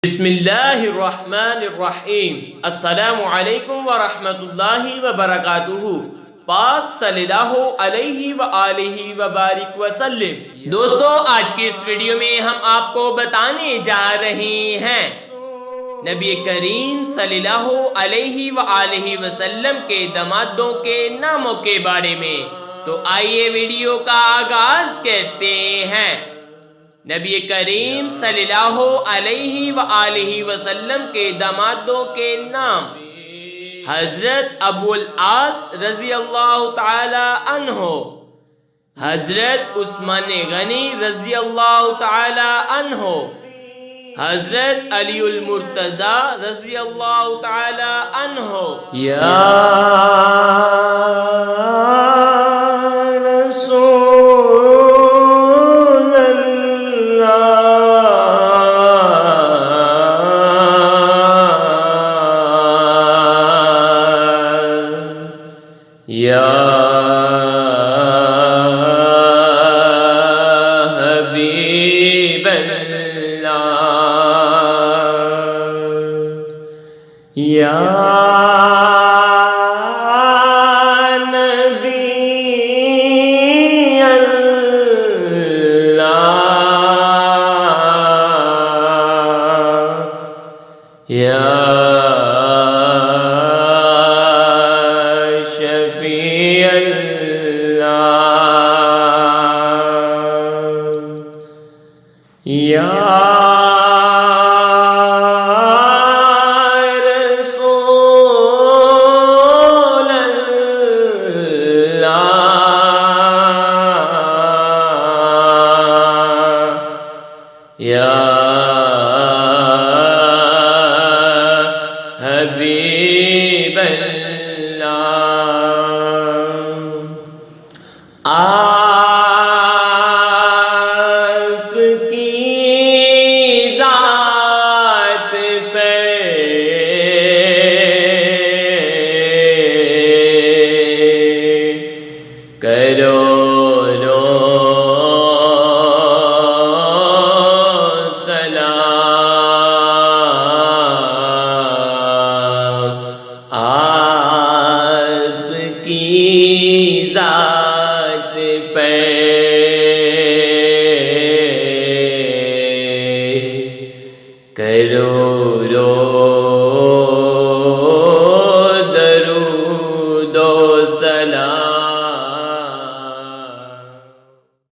بسم اللہ الرحمن الرحیم۔ السلام علیکم ورحمۃ اللہ وبرکاتہ۔ پاک صلی اللہ علیہ وآلہ وبارک وسلم۔ دوستو، آج کی اس ویڈیو میں ہم آپ کو بتانے جا رہے ہیں نبی کریم صلی اللہ علیہ وآلہ وسلم کے دامادوں کے ناموں کے بارے میں۔ تو آئیے ویڈیو کا آغاز کرتے ہیں۔ نبی کریم صلی اللہ علیہ وآلہ وسلم کے دامادوں کے نام: حضرت ابو العاص رضی اللہ تعالی عنہ، حضرت عثمان غنی رضی اللہ تعالی عنہ، حضرت علی المرتضی رضی اللہ تعالی عنہ۔ یا یا حبیب اللہ، یا نبی اللہ، یا